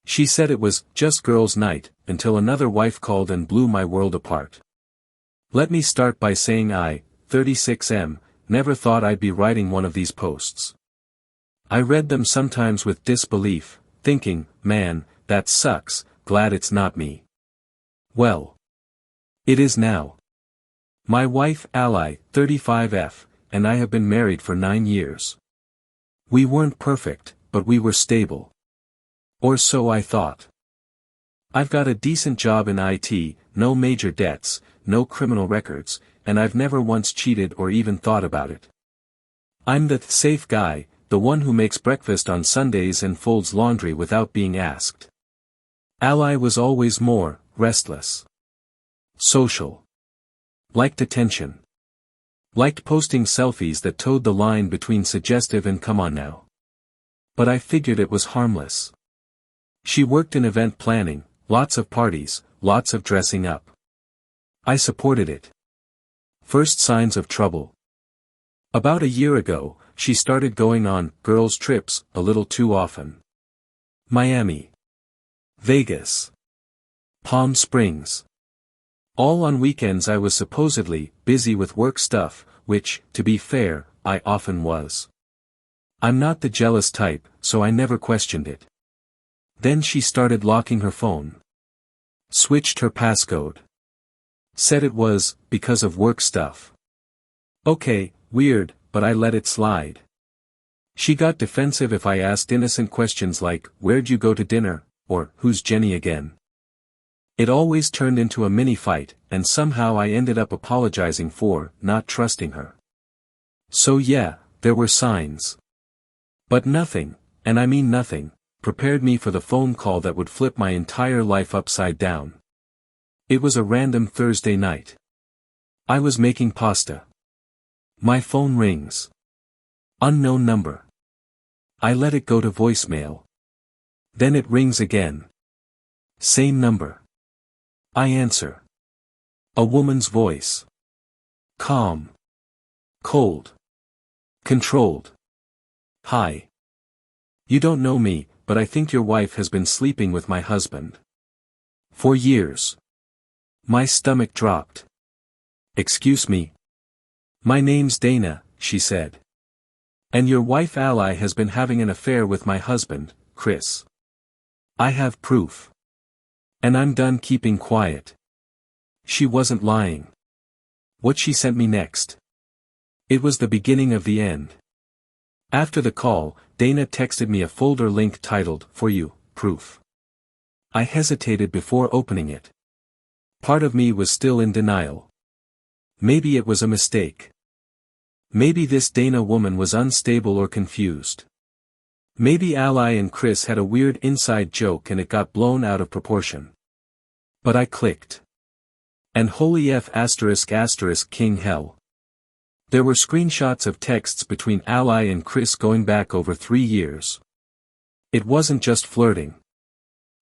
She said it was just girls' night, until another wife called and blew my world apart. Let me start by saying I, 36M, never thought I'd be writing one of these posts. I read them sometimes with disbelief, thinking, man, that sucks, glad it's not me. Well, it is now. My wife, Ally, 35F, and I have been married for 9 years. We weren't perfect, but we were stable. Or so I thought. I've got a decent job in IT, no major debts, no criminal records, and I've never once cheated or even thought about it. I'm the safe guy, the one who makes breakfast on Sundays and folds laundry without being asked. Ally was always more restless. Social. Liked attention. Liked posting selfies that towed the line between suggestive and come on now. But I figured it was harmless. She worked in event planning, lots of parties, lots of dressing up. I supported it. First signs of trouble. About a year ago, she started going on girls' trips a little too often. Miami. Vegas. Palm Springs. All on weekends I was supposedly busy with work stuff, which, to be fair, I often was. I'm not the jealous type, so I never questioned it. Then she started locking her phone. Switched her passcode. Said it was, because of work stuff. Okay, weird, but I let it slide. She got defensive if I asked innocent questions like, where'd you go to dinner, or, who's Jenny again? It always turned into a mini-fight, and somehow I ended up apologizing for not trusting her. So yeah, there were signs. But nothing, and I mean nothing, prepared me for the phone call that would flip my entire life upside down. It was a random Thursday night. I was making pasta. My phone rings. Unknown number. I let it go to voicemail. Then it rings again. Same number. I answer. A woman's voice. Calm. Cold. Controlled. Hi. You don't know me, but I think your wife has been sleeping with my husband. For years. My stomach dropped. Excuse me. My name's Dana, she said. And your wife Ally has been having an affair with my husband, Chris. I have proof. And I'm done keeping quiet. She wasn't lying. What she sent me next. It was the beginning of the end. After the call, Dana texted me a folder link titled, For You, Proof. I hesitated before opening it. Part of me was still in denial. Maybe it was a mistake. Maybe this Dana woman was unstable or confused. Maybe Ally and Chris had a weird inside joke and it got blown out of proportion. But I clicked. And holy F*** king hell. There were screenshots of texts between Ally and Chris going back over 3 years. It wasn't just flirting.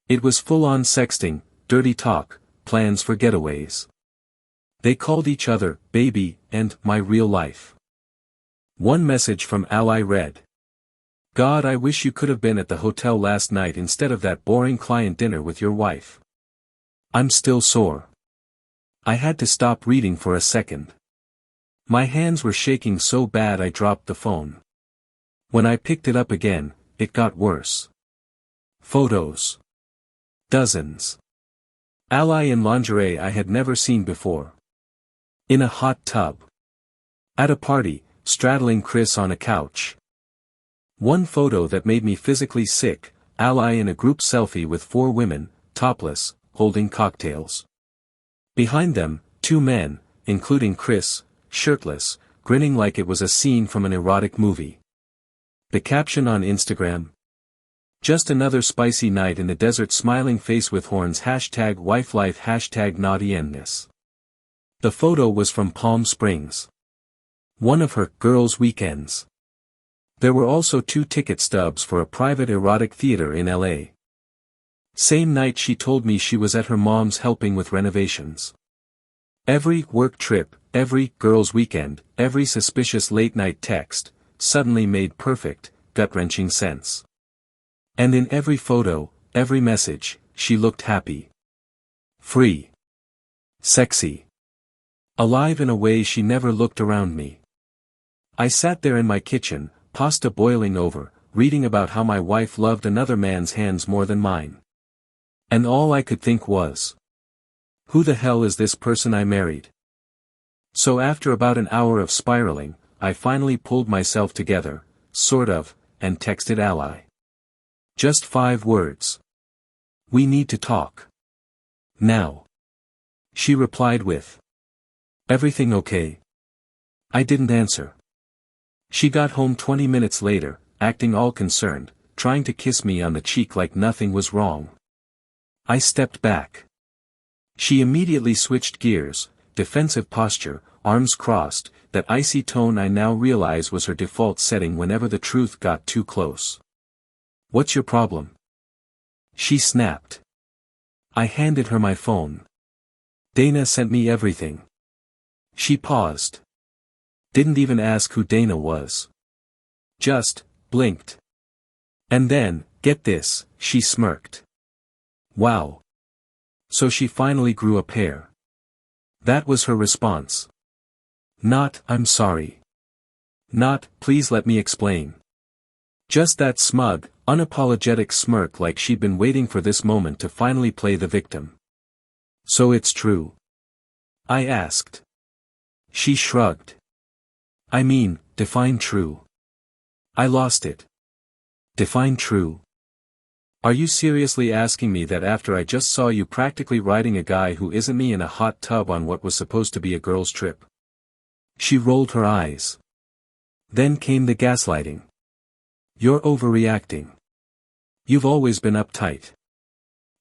It was full-on sexting, dirty talk, plans for getaways. They called each other, baby, and my real life. One message from Ally read. God, I wish you could have been at the hotel last night instead of that boring client dinner with your wife. I'm still sore. I had to stop reading for a second. My hands were shaking so bad I dropped the phone. When I picked it up again, it got worse. Photos. Dozens. Ally in lingerie I had never seen before. In a hot tub. At a party, straddling Chris on a couch. One photo that made me physically sick, Ally in a group selfie with 4 women, topless, holding cocktails. Behind them, 2 men, including Chris, shirtless, grinning like it was a scene from an erotic movie. The caption on Instagram? Just another spicy night in the desert, smiling face with horns, #wifelife, #naughty-endness. The photo was from Palm Springs. One of her girls' weekends. There were also 2 ticket stubs for a private erotic theater in LA. Same night she told me she was at her mom's helping with renovations. Every work trip, every girls' weekend, every suspicious late-night text, suddenly made perfect, gut-wrenching sense. And in every photo, every message, she looked happy. Free. Sexy. Alive in a way she never looked around me. I sat there in my kitchen, pasta boiling over, reading about how my wife loved another man's hands more than mine. And all I could think was, who the hell is this person I married? So after about an hour of spiraling, I finally pulled myself together, sort of, and texted Ally. Just 5 words. We need to talk. Now. She replied with, everything okay? I didn't answer. She got home 20 minutes later, acting all concerned, trying to kiss me on the cheek like nothing was wrong. I stepped back. She immediately switched gears, defensive posture, arms crossed, that icy tone I now realize was her default setting whenever the truth got too close. What's your problem? She snapped. I handed her my phone. Dana sent me everything. She paused. Didn't even ask who Dana was. Just blinked. And then, get this, she smirked. Wow. So she finally grew a pair. That was her response. Not, I'm sorry. Not, please let me explain. Just that smug, unapologetic smirk like she'd been waiting for this moment to finally play the victim. So it's true? I asked. She shrugged. I mean, define true. I lost it. Define true. Are you seriously asking me that after I just saw you practically riding a guy who isn't me in a hot tub on what was supposed to be a girl's trip? She rolled her eyes. Then came the gaslighting. You're overreacting. You've always been uptight.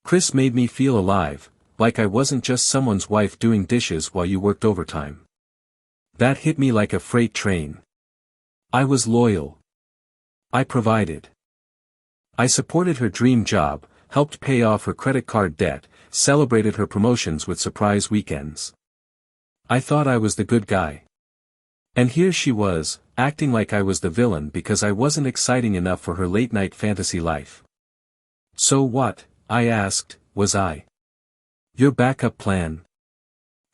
Chris made me feel alive, like I wasn't just someone's wife doing dishes while you worked overtime. That hit me like a freight train. I was loyal. I provided. I supported her dream job, helped pay off her credit card debt, celebrated her promotions with surprise weekends. I thought I was the good guy. And here she was, acting like I was the villain because I wasn't exciting enough for her late-night fantasy life. So what, I asked, was I? Your backup plan?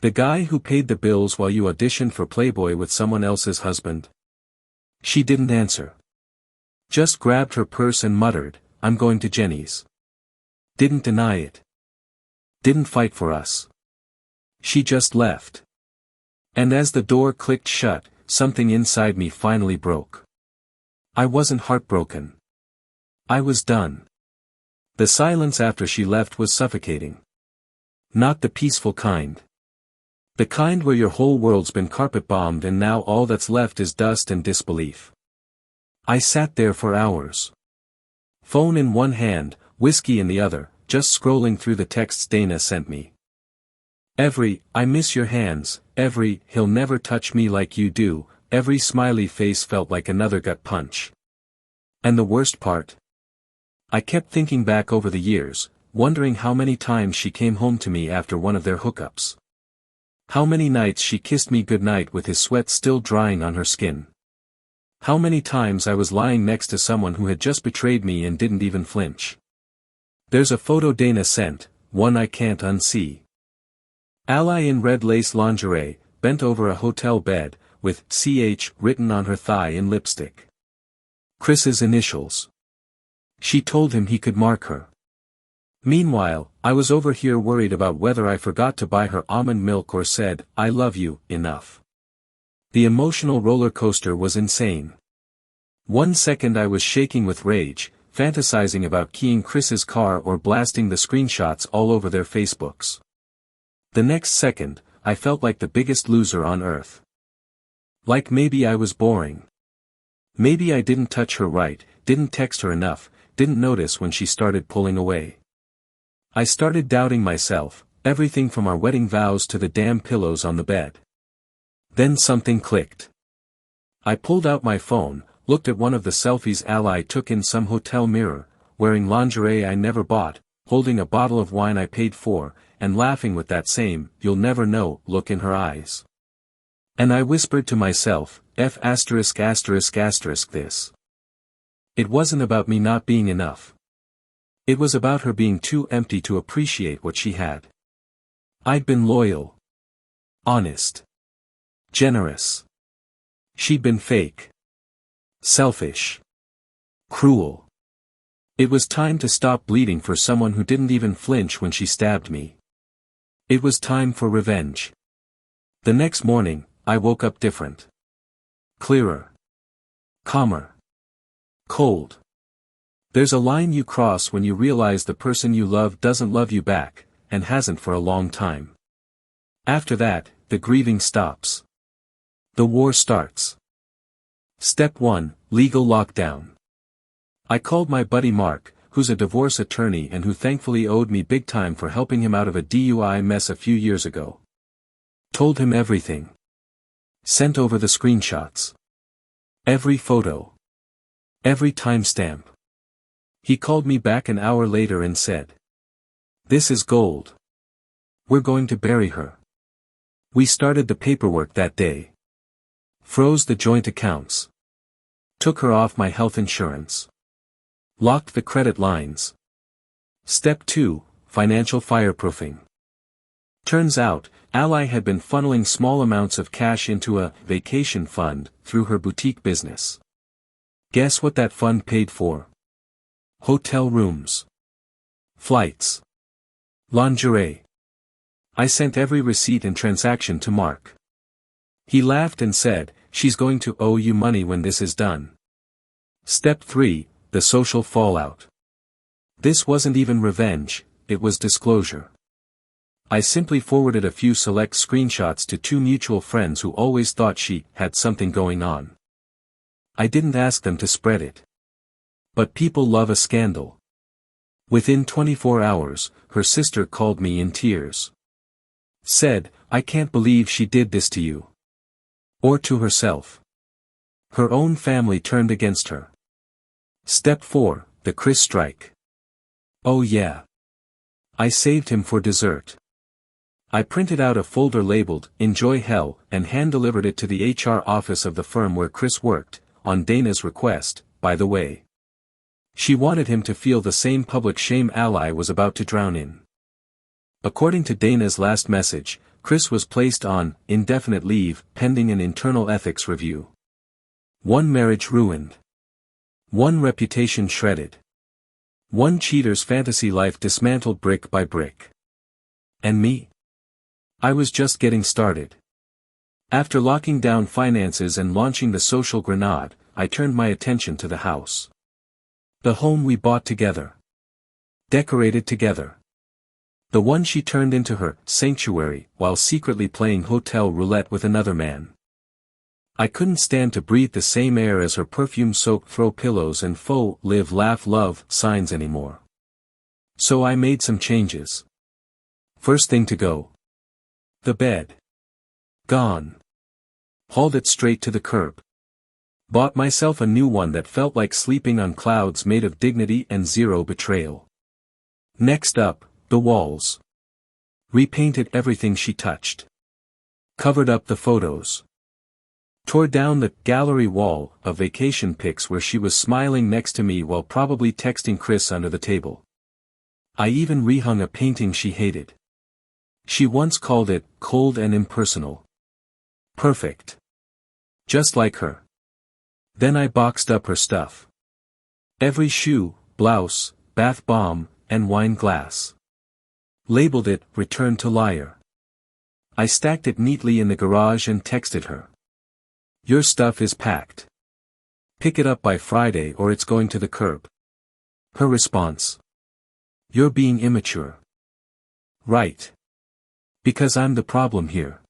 The guy who paid the bills while you auditioned for Playboy with someone else's husband? She didn't answer. Just grabbed her purse and muttered, I'm going to Jenny's. Didn't deny it. Didn't fight for us. She just left. And as the door clicked shut, something inside me finally broke. I wasn't heartbroken. I was done. The silence after she left was suffocating. Not the peaceful kind. The kind where your whole world's been carpet-bombed and now all that's left is dust and disbelief. I sat there for hours. Phone in one hand, whiskey in the other, just scrolling through the texts Dana sent me. Every, I miss your hands, every, he'll never touch me like you do, every smiley face felt like another gut punch. And the worst part? I kept thinking back over the years, wondering how many times she came home to me after one of their hookups. How many nights she kissed me goodnight with his sweat still drying on her skin. How many times I was lying next to someone who had just betrayed me and didn't even flinch. There's a photo Dana sent, one I can't unsee. Ally in red lace lingerie, bent over a hotel bed, with CH written on her thigh in lipstick. Chris's initials. She told him he could mark her. Meanwhile, I was over here worried about whether I forgot to buy her almond milk or said, I love you, enough. The emotional roller coaster was insane. 1 second I was shaking with rage, fantasizing about keying Chris's car or blasting the screenshots all over their Facebooks. The next second, I felt like the biggest loser on earth. Like maybe I was boring. Maybe I didn't touch her right, didn't text her enough, didn't notice when she started pulling away. I started doubting myself, everything from our wedding vows to the damn pillows on the bed. Then something clicked. I pulled out my phone, looked at one of the selfies Ally took in some hotel mirror, wearing lingerie I never bought, holding a bottle of wine I paid for, and laughing with that same, you'll never know, look in her eyes. And I whispered to myself, this. It wasn't about me not being enough. It was about her being too empty to appreciate what she had. I'd been loyal, honest, generous. She'd been fake, selfish, cruel. It was time to stop bleeding for someone who didn't even flinch when she stabbed me. It was time for revenge. The next morning, I woke up different. Clearer. Calmer. Cold. There's a line you cross when you realize the person you love doesn't love you back, and hasn't for a long time. After that, the grieving stops. The war starts. Step 1, Legal Lockdown. I called my buddy Mark, who's a divorce attorney and who thankfully owed me big time for helping him out of a DUI mess a few years ago. Told him everything. Sent over the screenshots. Every photo. Every timestamp. He called me back an hour later and said, "This is gold. We're going to bury her." We started the paperwork that day. Froze the joint accounts. Took her off my health insurance. Locked the credit lines. Step 2, Financial fireproofing. Turns out, Ally had been funneling small amounts of cash into a vacation fund through her boutique business. Guess what that fund paid for? Hotel rooms. Flights. Lingerie. I sent every receipt and transaction to Mark. He laughed and said, "She's going to owe you money when this is done." Step 3, the social fallout. This wasn't even revenge, it was disclosure. I simply forwarded a few select screenshots to 2 mutual friends who always thought she had something going on. I didn't ask them to spread it. But people love a scandal. Within 24 hours, her sister called me in tears. Said, "I can't believe she did this to you." Or to herself. Her own family turned against her. Step 4, the Chris strike. Oh yeah. I saved him for dessert. I printed out a folder labeled, "Enjoy Hell," and hand-delivered it to the HR office of the firm where Chris worked, on Dana's request, by the way. She wanted him to feel the same public shame Ally was about to drown in. According to Dana's last message, Chris was placed on indefinite leave pending an internal ethics review. 1 marriage ruined. 1 reputation shredded. 1 cheater's fantasy life dismantled brick by brick. And me? I was just getting started. After locking down finances and launching the social grenade, I turned my attention to the house. The home we bought together. Decorated together. The one she turned into her sanctuary while secretly playing hotel roulette with another man. I couldn't stand to breathe the same air as her perfume-soaked throw pillows and faux live laugh love signs anymore. So I made some changes. First thing to go. The bed. Gone. Hauled it straight to the curb. Bought myself a new one that felt like sleeping on clouds made of dignity and zero betrayal. Next up, the walls. Repainted everything she touched. Covered up the photos. Tore down the gallery wall of vacation pics where she was smiling next to me while probably texting Chris under the table. I even rehung a painting she hated. She once called it cold and impersonal. Perfect. Just like her. Then I boxed up her stuff. Every shoe, blouse, bath bomb, and wine glass. Labeled it, "Return to Liar." I stacked it neatly in the garage and texted her. "Your stuff is packed. Pick it up by Friday or it's going to the curb." Her response. "You're being immature." Right. Because I'm the problem here.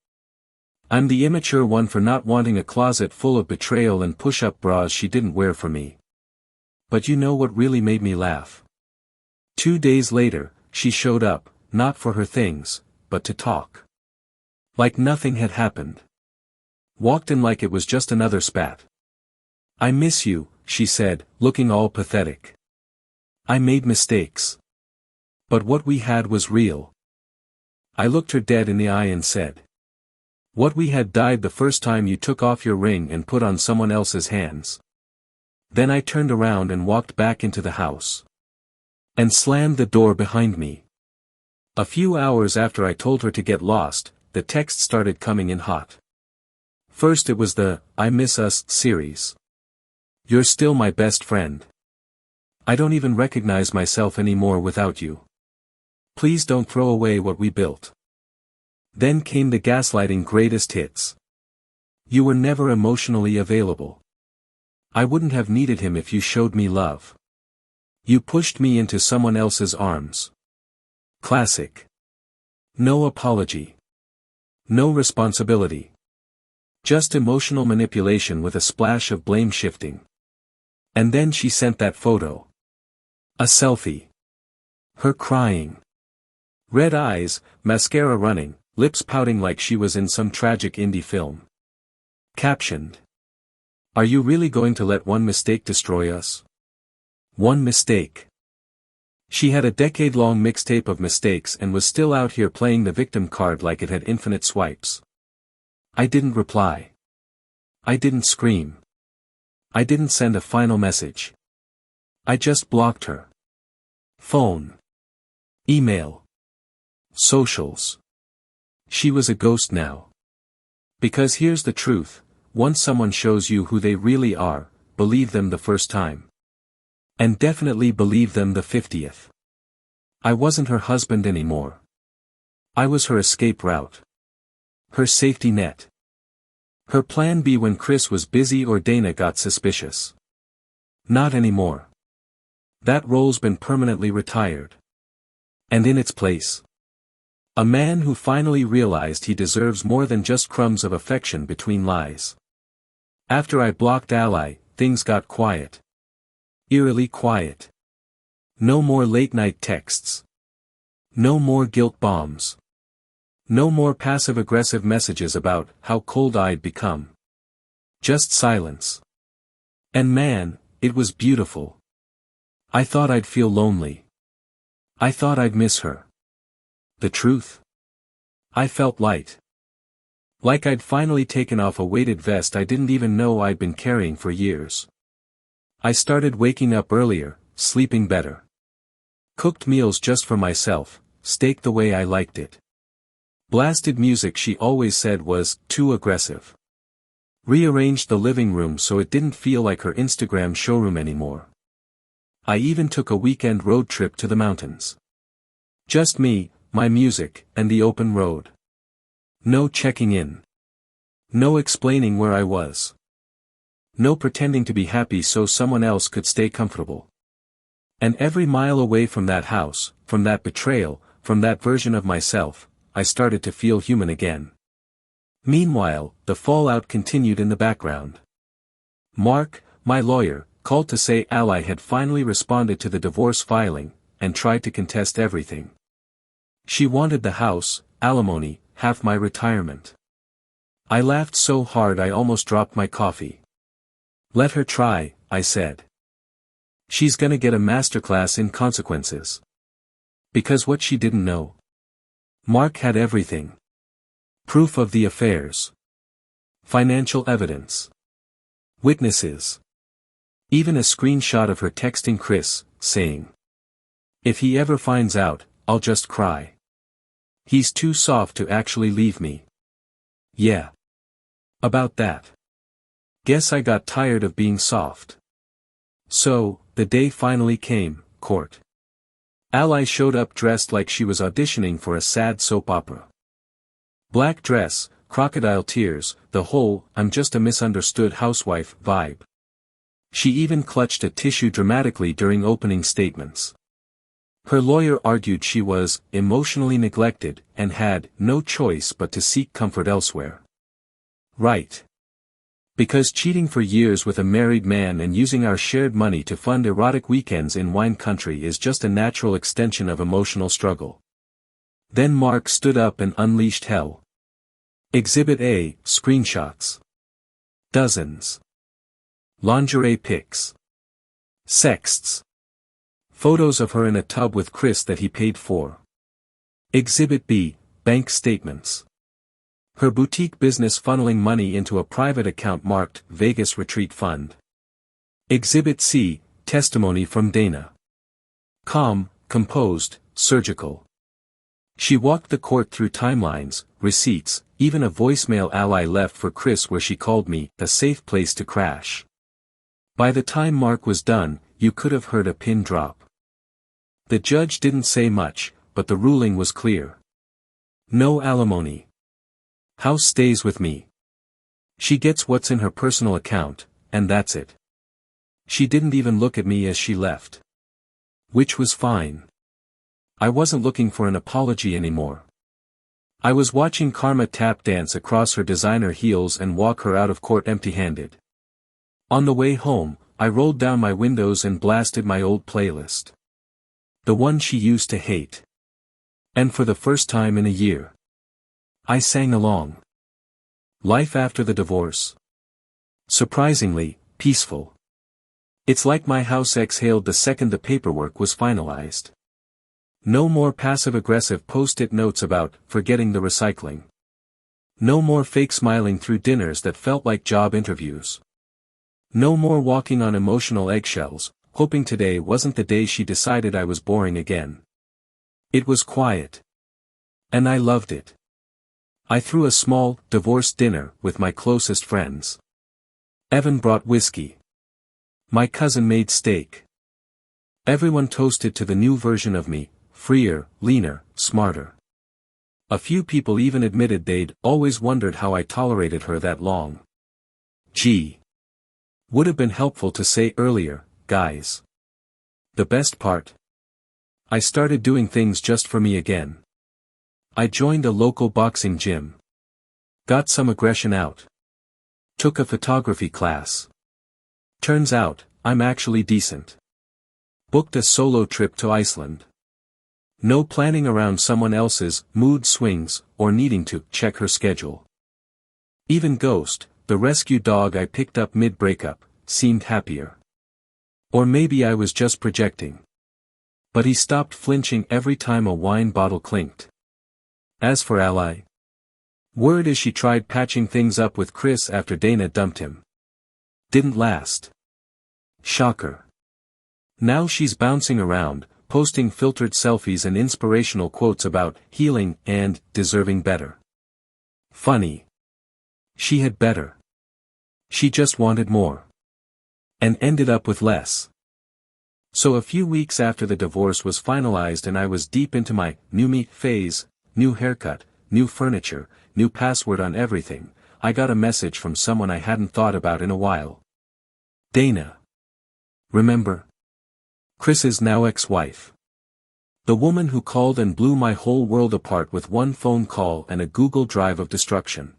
I'm the immature one for not wanting a closet full of betrayal and push-up bras she didn't wear for me. But you know what really made me laugh? 2 days later, she showed up, not for her things, but to talk. Like nothing had happened. Walked in like it was just another spat. "I miss you," she said, looking all pathetic. "I made mistakes. But what we had was real." I looked her dead in the eye and said, "What we had died the first time you took off your ring and put on someone else's hands." Then I turned around and walked back into the house. and slammed the door behind me. A few hours after I told her to get lost, the texts started coming in hot. First it was the "I Miss Us" series. "You're still my best friend. I don't even recognize myself anymore without you. Please don't throw away what we built." Then came the gaslighting greatest hits. "You were never emotionally available. I wouldn't have needed him if you showed me love. You pushed me into someone else's arms." Classic. No apology. No responsibility. Just emotional manipulation with a splash of blame shifting. And then she sent that photo. A selfie. Her crying. Red eyes, mascara running, lips pouting like she was in some tragic indie film. Captioned. "Are you really going to let one mistake destroy us? One mistake." She had a decade-long mixtape of mistakes and was still out here playing the victim card like it had infinite swipes. I didn't reply. I didn't scream. I didn't send a final message. I just blocked her. Phone. Email. Socials. She was a ghost now. Because here's the truth, once someone shows you who they really are, believe them the first time. And definitely believe them the 50th. I wasn't her husband anymore. I was her escape route. Her safety net. Her plan B when Chris was busy or Dana got suspicious. Not anymore. That role's been permanently retired. And in its place, a man who finally realized he deserves more than just crumbs of affection between lies. After I blocked Ally, things got quiet. Eerily quiet. No more late-night texts. No more guilt bombs. No more passive-aggressive messages about how cold I'd become. Just silence. And man, it was beautiful. I thought I'd feel lonely. I thought I'd miss her. The truth? I felt light. Like I'd finally taken off a weighted vest I didn't even know I'd been carrying for years. I started waking up earlier, sleeping better. Cooked meals just for myself, steak the way I liked it. Blasted music she always said was too aggressive. Rearranged the living room so it didn't feel like her Instagram showroom anymore. I even took a weekend road trip to the mountains. Just me, my music, and the open road. No checking in. No explaining where I was. No pretending to be happy so someone else could stay comfortable. And every mile away from that house, from that betrayal, from that version of myself, I started to feel human again. Meanwhile, the fallout continued in the background. Mark, my lawyer, called to say Ally had finally responded to the divorce filing, and tried to contest everything. She wanted the house, alimony, half my retirement. I laughed so hard I almost dropped my coffee. Let her try, I said. She's gonna get a masterclass in consequences. Because what she didn't know. Mark had everything. Proof of the affairs. Financial evidence. Witnesses. Even a screenshot of her texting Chris, saying, "If he ever finds out, I'll just cry. He's too soft to actually leave me." Yeah. About that. Guess I got tired of being soft. So, the day finally came, court. Ally showed up dressed like she was auditioning for a sad soap opera. Black dress, crocodile tears, the whole "I'm just a misunderstood housewife" vibe. She even clutched a tissue dramatically during opening statements. Her lawyer argued she was emotionally neglected and had no choice but to seek comfort elsewhere. Right. Because cheating for years with a married man and using our shared money to fund erotic weekends in wine country is just a natural extension of emotional struggle. Then Mark stood up and unleashed hell. Exhibit A, screenshots. Dozens. Lingerie pics. Sexts. Photos of her in a tub with Chris that he paid for. Exhibit B, bank statements. Her boutique business funneling money into a private account marked Vegas Retreat Fund. Exhibit C, testimony from Dana. composed, surgical. She walked the court through timelines, receipts, even a voicemail Ally left for Chris where she called me a safe place to crash. By the time Mark was done, you could have heard a pin drop. The judge didn't say much, but the ruling was clear. No alimony. House stays with me. She gets what's in her personal account, and that's it. She didn't even look at me as she left. Which was fine. I wasn't looking for an apology anymore. I was watching Karma tap dance across her designer heels and walk her out of court empty-handed. On the way home, I rolled down my windows and blasted my old playlist. The one she used to hate. And for the first time in a year, I sang along. Life after the divorce. Surprisingly, peaceful. It's like my house exhaled the second the paperwork was finalized. No more passive-aggressive post-it notes about forgetting the recycling. No more fake smiling through dinners that felt like job interviews. No more walking on emotional eggshells, hoping today wasn't the day she decided I was boring again. It was quiet. And I loved it. I threw a small, divorce dinner with my closest friends. Evan brought whiskey. My cousin made steak. Everyone toasted to the new version of me, freer, leaner, smarter. A few people even admitted they'd always wondered how I tolerated her that long. Gee. Would have been helpful to say earlier, guys. The best part? I started doing things just for me again. I joined a local boxing gym. Got some aggression out. Took a photography class. Turns out, I'm actually decent. Booked a solo trip to Iceland. No planning around someone else's mood swings, or needing to check her schedule. Even Ghost, the rescue dog I picked up mid-breakup, seemed happier. Or maybe I was just projecting. But he stopped flinching every time a wine bottle clinked. As for Ally, word is she tried patching things up with Chris after Dana dumped him. Didn't last. Shocker. Now she's bouncing around, posting filtered selfies and inspirational quotes about healing and deserving better. Funny. She had better. She just wanted more. And ended up with less. So a few weeks after the divorce was finalized and I was deep into my new me phase, new haircut, new furniture, new password on everything, I got a message from someone I hadn't thought about in a while. Dana. Remember? Chris's now ex-wife. The woman who called and blew my whole world apart with one phone call and a Google Drive of destruction.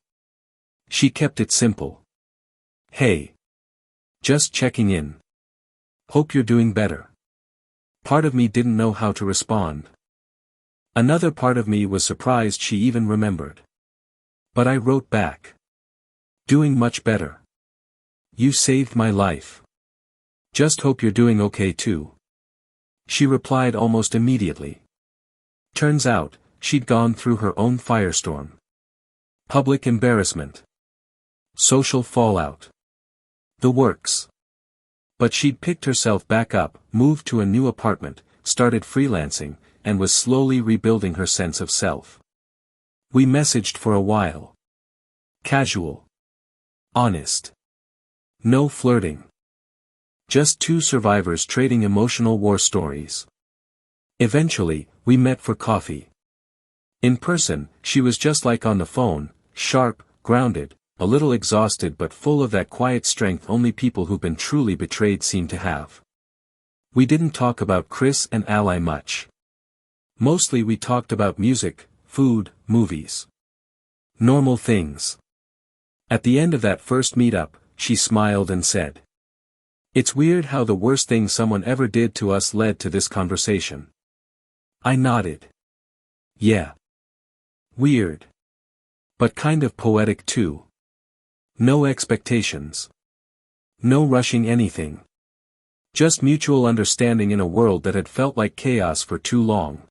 She kept it simple. Hey. Just checking in. Hope you're doing better. Part of me didn't know how to respond. Another part of me was surprised she even remembered. But I wrote back. Doing much better. You saved my life. Just hope you're doing okay too. She replied almost immediately. Turns out, she'd gone through her own firestorm. Public embarrassment. Social fallout. The works. But she'd picked herself back up, moved to a new apartment, started freelancing, and was slowly rebuilding her sense of self. We messaged for a while. Casual. Honest. No flirting. Just two survivors trading emotional war stories. Eventually, we met for coffee. In person, she was just like on the phone, sharp, grounded, a little exhausted but full of that quiet strength only people who've been truly betrayed seem to have. We didn't talk about Chris and Ally much. Mostly we talked about music, food, movies. Normal things. At the end of that first meetup, she smiled and said, "It's weird how the worst thing someone ever did to us led to this conversation." I nodded. Yeah. Weird. But kind of poetic too. No expectations. No rushing anything. Just mutual understanding in a world that had felt like chaos for too long.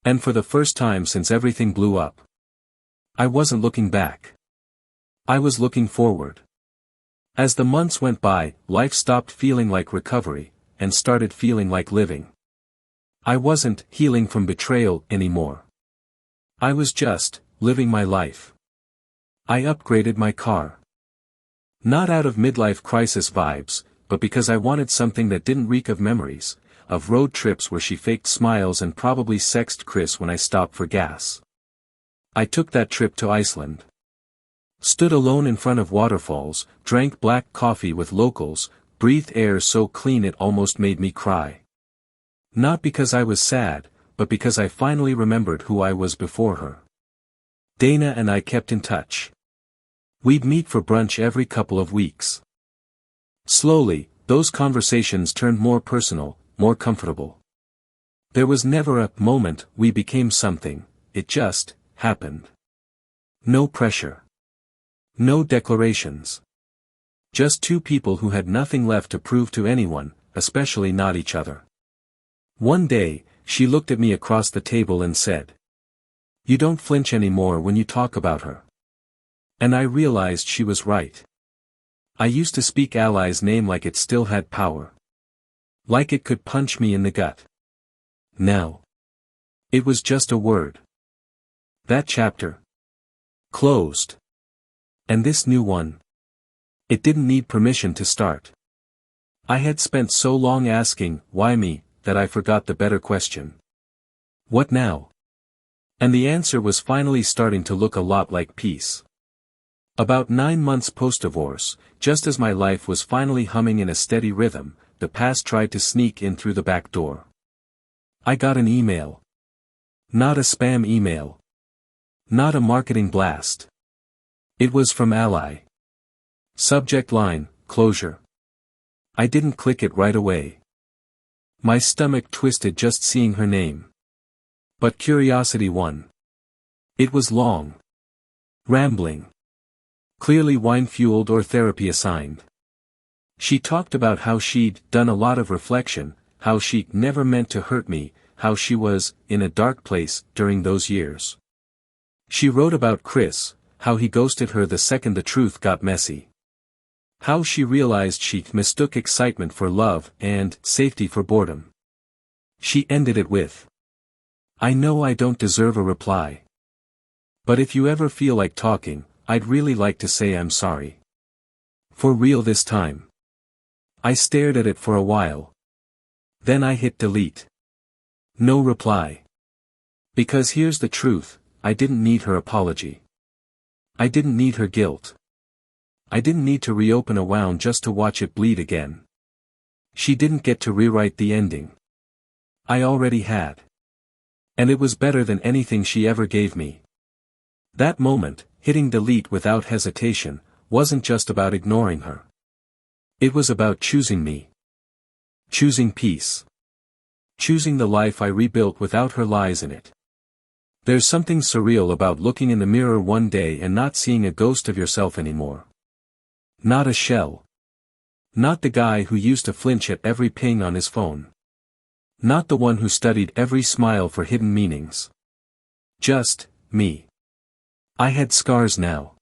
And for the first time since everything blew up. I wasn't looking back. I was looking forward. As the months went by, life stopped feeling like recovery, and started feeling like living. I wasn't healing from betrayal anymore. I was just living my life. I upgraded my car. Not out of midlife crisis vibes, but because I wanted something that didn't reek of memories, of road trips where she faked smiles and probably sexted Chris when I stopped for gas. I took that trip to Iceland. Stood alone in front of waterfalls, drank black coffee with locals, breathed air so clean it almost made me cry. Not because I was sad, but because I finally remembered who I was before her. Dana and I kept in touch. We'd meet for brunch every couple of weeks. Slowly, those conversations turned more personal, more comfortable. There was never a moment we became something, it just happened. No pressure. No declarations. Just two people who had nothing left to prove to anyone, especially not each other. One day, she looked at me across the table and said, "You don't flinch anymore when you talk about her." And I realized she was right. I used to speak Ally's name like it still had power. Like it could punch me in the gut. Now. It was just a word. That chapter. Closed. And this new one. It didn't need permission to start. I had spent so long asking, why me, that I forgot the better question. What now? And the answer was finally starting to look a lot like peace. About 9 months post-divorce, just as my life was finally humming in a steady rhythm, the past tried to sneak in through the back door. I got an email. Not a spam email. Not a marketing blast. It was from Ally. Subject line, closure. I didn't click it right away. My stomach twisted just seeing her name. But curiosity won. It was long. Rambling. Clearly wine-fueled or therapy assigned. She talked about how she'd done a lot of reflection, how she never meant to hurt me, how she was in a dark place during those years. She wrote about Chris, how he ghosted her the second the truth got messy. How she realized she mistook excitement for love and safety for boredom. She ended it with, "I know I don't deserve a reply. But if you ever feel like talking, I'd really like to say I'm sorry. For real this time." I stared at it for a while. Then I hit delete. No reply. Because here's the truth, I didn't need her apology. I didn't need her guilt. I didn't need to reopen a wound just to watch it bleed again. She didn't get to rewrite the ending. I already had. And it was better than anything she ever gave me. That moment, hitting delete without hesitation, wasn't just about ignoring her. It was about choosing me. Choosing peace. Choosing the life I rebuilt without her lies in it. There's something surreal about looking in the mirror one day and not seeing a ghost of yourself anymore. Not a shell. Not the guy who used to flinch at every ping on his phone. Not the one who studied every smile for hidden meanings. Just me. I had scars now.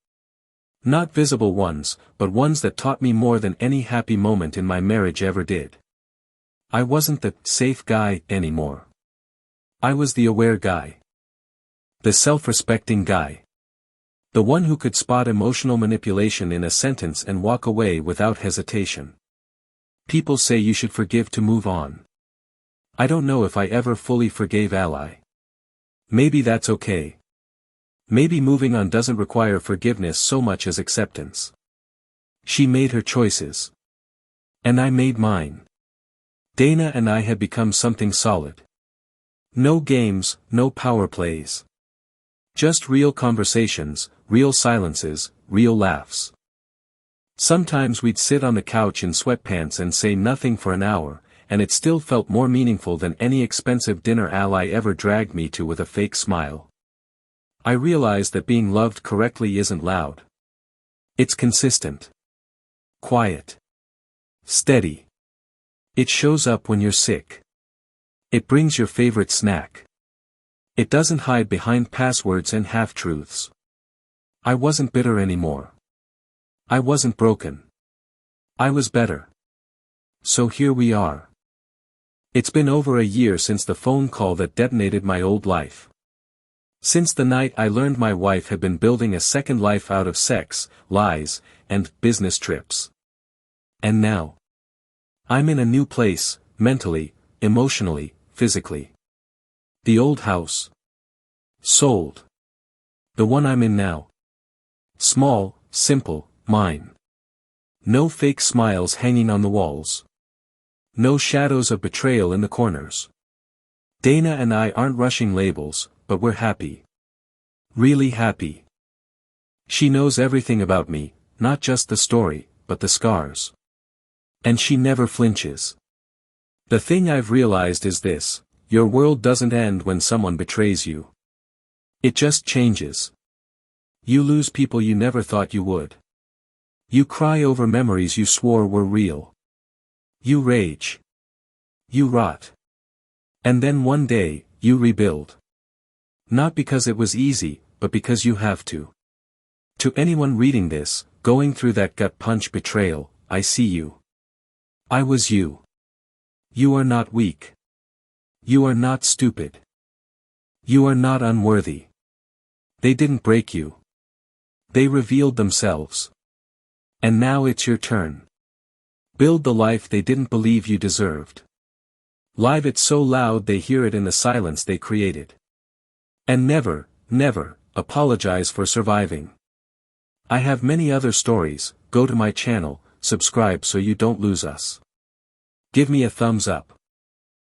Not visible ones, but ones that taught me more than any happy moment in my marriage ever did. I wasn't the safe guy anymore. I was the aware guy. The self-respecting guy. The one who could spot emotional manipulation in a sentence and walk away without hesitation. People say you should forgive to move on. I don't know if I ever fully forgave Ally. Maybe that's okay. Maybe moving on doesn't require forgiveness so much as acceptance. She made her choices. And I made mine. Dana and I had become something solid. No games, no power plays. Just real conversations, real silences, real laughs. Sometimes we'd sit on the couch in sweatpants and say nothing for an hour, and it still felt more meaningful than any expensive dinner Ally ever dragged me to with a fake smile. I realized that being loved correctly isn't loud. It's consistent. Quiet. Steady. It shows up when you're sick. It brings your favorite snack. It doesn't hide behind passwords and half-truths. I wasn't bitter anymore. I wasn't broken. I was better. So here we are. It's been over a year since the phone call that detonated my old life. Since the night I learned my wife had been building a second life out of sex, lies, and business trips. And now, I'm in a new place, mentally, emotionally, physically. The old house. Sold. The one I'm in now. Small, simple, mine. No fake smiles hanging on the walls. No shadows of betrayal in the corners. Dana and I aren't rushing labels, but we're happy. Really happy. She knows everything about me, not just the story, but the scars. And she never flinches. The thing I've realized is this: your world doesn't end when someone betrays you. It just changes. You lose people you never thought you would. You cry over memories you swore were real. You rage. You rot. And then one day, you rebuild. Not because it was easy, but because you have to. To anyone reading this, going through that gut punch betrayal, I see you. I was you. You are not weak. You are not stupid. You are not unworthy. They didn't break you. They revealed themselves. And now it's your turn. Build the life they didn't believe you deserved. Live it so loud they hear it in the silence they created. And never, never, apologize for surviving. I have many other stories. Go to my channel, subscribe so you don't lose us. Give me a thumbs up.